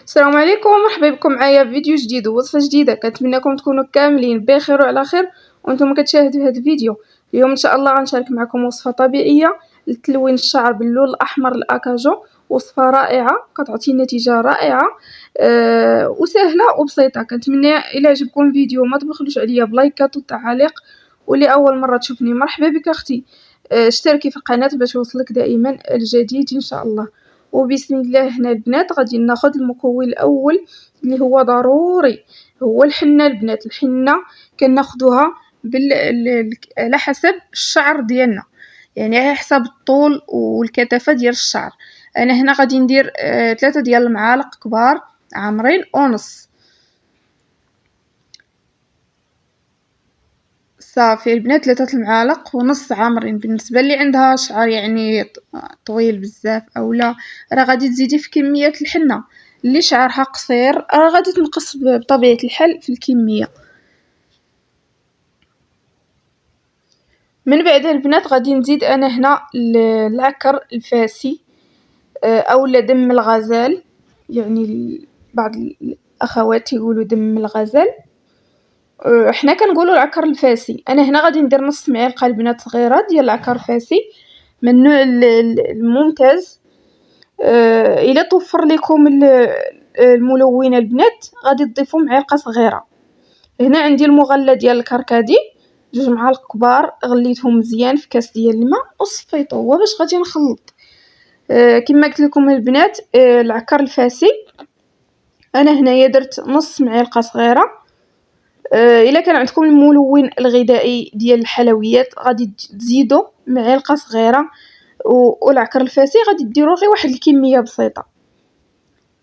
السلام عليكم، مرحبا بكم معايا في فيديو جديد ووصفه جديده. كنتمنىكم تكونوا كاملين بخير وعلى خير وانتم كتشاهدوا هذا الفيديو. اليوم ان شاء الله غنشارك معكم وصفه طبيعيه لتلوين الشعر باللون الاحمر الاكاجو. وصفه رائعه كتعطي نتيجه رائعه وسهله وبسيطه. كنتمنى الى عجبكم الفيديو ما تبخلوش عليا بلايكات والتعاليق، واللي اول مره تشوفني مرحبا بك اختي. اشتركي في القناه باش يوصلك دائما الجديد ان شاء الله. وبسم الله. هنا البنات غادي ناخذ المكون الاول اللي هو ضروري، هو الحنه. البنات الحنه كناخذوها على حسب الشعر ديالنا، يعني على حسب الطول والكثافه ديال الشعر. انا هنا غادي ندير 3 ديال المعالق كبار عامرين ونص. صافي البنات 3 المعالق ونص عامرين. بالنسبه اللي عندها شعر يعني طويل بزاف اولا راه غادي تزيدي في كميه الحنه، اللي شعرها قصير راه غادي تنقص بطبيعه الحال في الكميه. من بعد البنات غادي نزيد انا هنا العكر الفاسي اولا دم الغزال، يعني بعض الاخوات يقولوا دم الغزال، حنا كنقولوا العكر الفاسي. انا هنا غادي ندير نص معلقه البنات صغيره ديال العكر الفاسي من النوع الممتاز. الا توفر لكم الملون البنات غادي تضيفوا معلقه صغيره. هنا عندي المغلى ديال الكركدي 2 معالق كبار، غليتهم مزيان في كاس ديال الماء وصفيته. هو باش غادي نخلط كما قلت لكم البنات العكر الفاسي. انا هنايا درت نص معلقه صغيره. الا كان عندكم الملون الغذائي ديال الحلويات غادي تزيدوا معلقه صغيره، والعكر الفاسي غادي ديروا غير واحد الكميه بسيطه.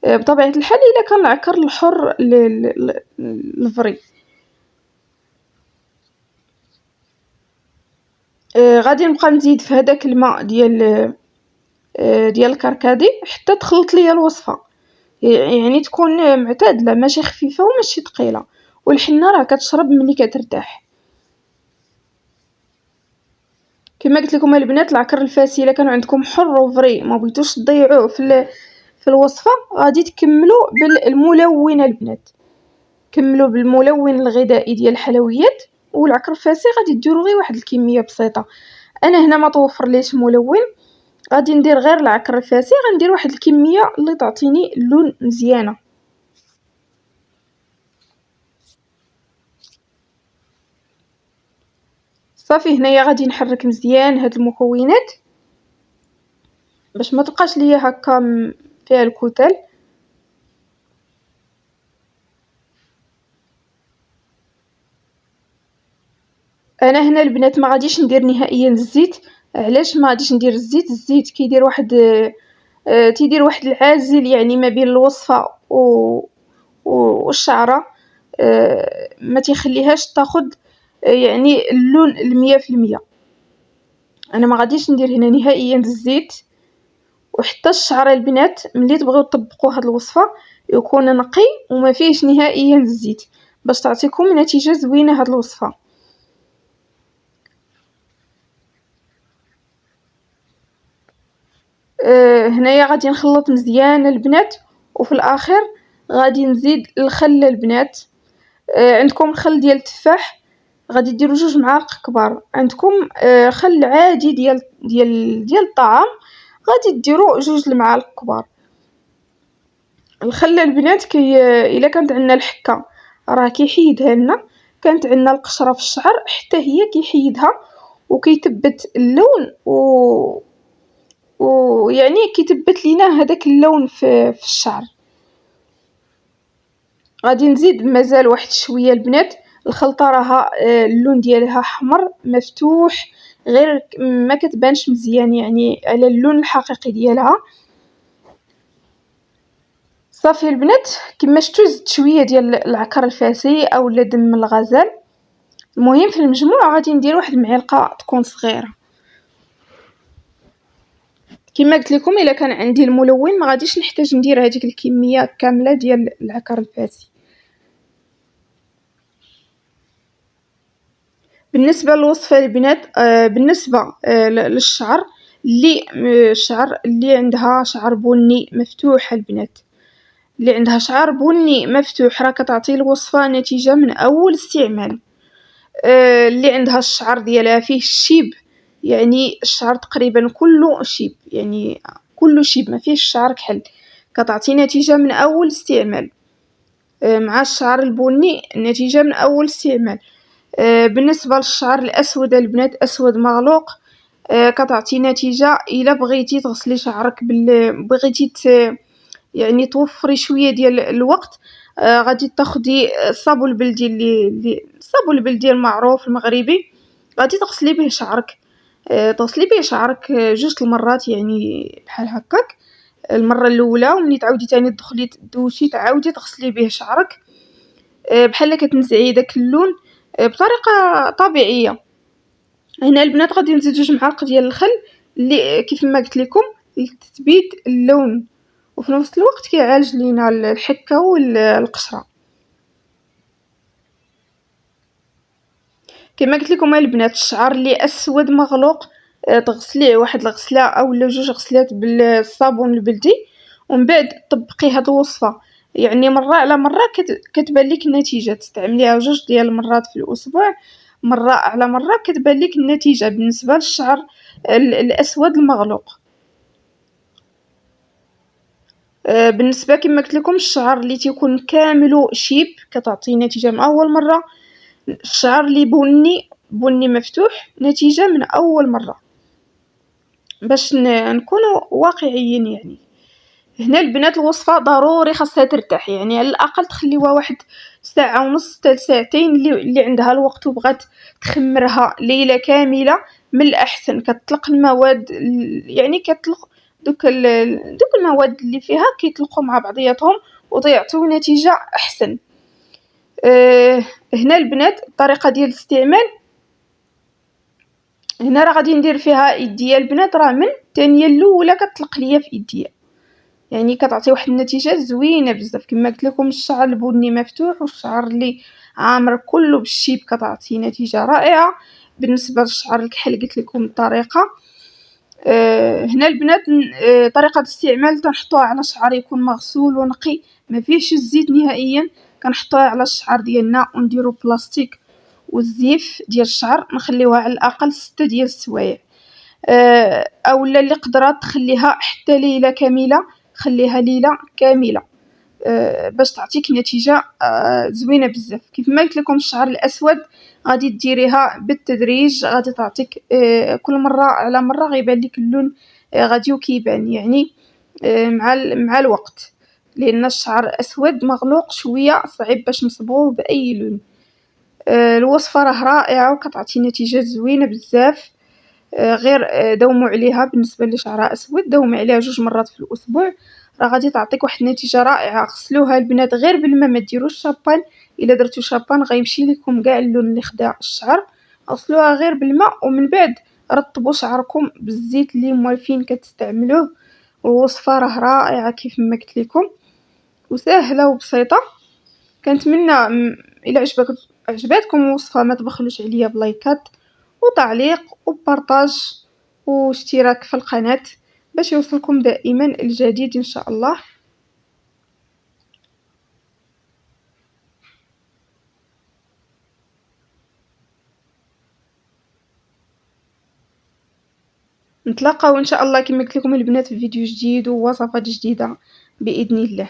بطبيعه الحال الا كان العكر الحر الفري. غادي نبقى نزيد في هذاك الماء ديال الكركدي حتى تخلط ليا الوصفه، يعني تكون معتدله ماشي خفيفه وماشي ثقيله. والحنه راه كتشرب ملي كترتاح. كما قلت لكم البنات العكر الفاسي الا كان عندكم حر وفري ما بغيتوش تضيعوه في الوصفه غادي تكملوا بالملون البنات. كملوا بالملون الغذائي ديال الحلويات، والعكر الفاسي غادي ديروا غير واحد الكميه بسيطه. انا هنا ما توفر ليش ملون، غادي ندير غير العكر الفاسي، غندير واحد الكميه اللي تعطيني اللون مزيانه. صافي هنايا غادي نحرك مزيان هاد المكونات باش ما تبقاش ليا هكا فيها الكتل. انا هنا البنات ما غاديش ندير نهائيا الزيت. علاش ما غاديش ندير الزيت؟ الزيت كيدير واحد تيدير واحد العازل يعني ما بين الوصفه والشعره، ما تيخليهاش تاخد يعني اللون 100%. انا ما غاديش ندير هنا نهائيا الزيت. وحتى الشعر البنات ملي تبغيو تطبقوا هاد الوصفه يكون نقي وما فيهش نهائيا الزيت باش تعطيكم نتيجه زوينه هاد الوصفه. هنايا غادي نخلط مزيان البنات، وفي الاخر غادي نزيد الخل البنات. عندكم خل ديال التفاح غادي ديروا 2 معالق كبار، عندكم خل عادي ديال الطعام غادي ديروا 2 المعالق كبار. الخل البنات الا كانت عندنا الحكه راه كيحيدها لنا، كانت عندنا القشره في الشعر حتى هي كيحيدها وكيثبت اللون ويعني كيثبت لينا هذاك اللون في الشعر. غادي نزيد مازال واحد شويه البنات. الخلطه راها اللون ديالها احمر مفتوح، غير ما كتبانش مزيان يعني على اللون الحقيقي ديالها. صافي البنات كما شفتوا زدت شويه ديال العكر الفاسي اولا دم الغزال. المهم في المجموع غادي ندير واحد المعلقه تكون صغيره. كما قلت لكم الا كان عندي الملون ما غاديش نحتاج ندير هذيك الكميه كامله ديال العكر الفاسي. بالنسبه للوصفه البنات بالنسبه للشعر الشعر اللي عندها شعر بني مفتوح البنات، اللي عندها شعر بني مفتوح راه كتعطي الوصفة نتيجة من أول استعمال. اللي عندها الشعر ديالها فيه الشيب، يعني الشعر تقريبا كله شيب، يعني كله شيب ما فيهش الشعر كحل، كتعطي نتيجة من أول استعمال. مع الشعر البني النتيجة من أول استعمال. بالنسبة للشعر الأسود البنات أسود مغلوق، كتعطي نتيجة إلا بغيتي تغسلي شعرك بغيتي يعني توفري شوية ديال الوقت، غادي تاخدي الصابون البلدي اللي الصابون البلدي المعروف المغربي، غادي تغسلي به شعرك. تغسلي به شعرك جوج المرات يعني بحال هكاك، المرة الأولى ومني تعاودي تاني تدخلي تدوشي تعاودي تغسلي به شعرك، بحال كتنزعي داك اللون بطريقة طبيعية. هنا البنات غادي نزيد 2 معالق ديال الخل اللي كيف ما قلت لكم لتثبيت اللون، وفي نفس الوقت كيعالج لينا الحكة والقشرة. كما قلت لكم البنات الشعر اللي اسود مغلوق تغسليه واحد الغسله او جوج غسلات بالصابون البلدي، ومن بعد طبقي هاد الوصفه يعني مره على مره كتبان لك النتيجه. تستعمليها جوج ديال المرات في الاسبوع، مره على مره كتبان لك النتيجه بالنسبه للشعر الاسود المغلوق. بالنسبه كما قلت لكم الشعر اللي تيكون كامل شيب كتعطي نتيجه من اول مره، الشعر اللي بني مفتوح نتيجة من أول مرة، باش نكونوا واقعيين. يعني هنا البنات الوصفة ضروري خاصها ترتاح، يعني على الأقل تخليوها واحد ساعة ونص حتى لساعتين، اللي عندها الوقت وبغات تخمرها ليلة كاملة من الأحسن. كتطلق المواد يعني كتطلق دوك المواد اللي فيها كيطلقوا مع بعضياتهم وتيعطيو نتيجة أحسن. هنا البنات الطريقه ديال الاستعمال، هنا راه غادي ندير فيها يديا البنات، راه من الثانيه الاولى كتطلق ليا في يديا، يعني كتعطي واحد النتيجه زوينه بزاف. كما قلت لكم الشعر البني مفتوح والشعر اللي عامر كله بالشيب كتعطي نتيجه رائعه. بالنسبه للشعر الكحل قلت لكم الطريقه. هنا البنات طريقه الاستعمال تنحطوها على شعر يكون مغسول ونقي ما فيهش الزيت نهائيا، كنحطوها على الشعر ديالنا ونديرو بلاستيك والزيف ديال الشعر نخليوها على الاقل 6 ديال السوايع. اولا اللي قدرات تخليها حتى ليله كامله، خليها ليله كامله باش تعطيك نتيجه زوينه بزاف. كيف ما قلت لكم الشعر الاسود غادي ديريها بالتدريج، غادي تعطيك كل مره على مره غيبان لك اللون غادي كيبان يعني مع الوقت، لان الشعر اسود مغلوق شويه صعيب باش نصبغوه باي لون. الوصفه راه رائعه وكتعطي نتيجه زوينه بزاف. غير داوموا عليها. بالنسبه لشعرها اسود داوموا عليها 2 مرات في الاسبوع، راه غادي تعطيك واحد النتيجه رائعه. غسلوها البنات غير بالماء ما ديروش شابان، الا درتو شابان غيمشي لكم كاع اللون اللي خدا الشعر. غسلوها غير بالماء ومن بعد رطبوا شعركم بالزيت اللي موالفين كتستعملوه. الوصفه راه رائعه كيف ما قلت لكم وسهله وبسيطه. كنتمنى الى عجبتكم الوصفه ما تبخلوش عليا بلايكات وتعليق وبارطاج واشتراك في القناة باش يوصلكم دائما الجديد ان شاء الله. نتلاقاو ان شاء الله كما قلت لكم البنات في فيديو جديد ووصفات جديدة باذن الله.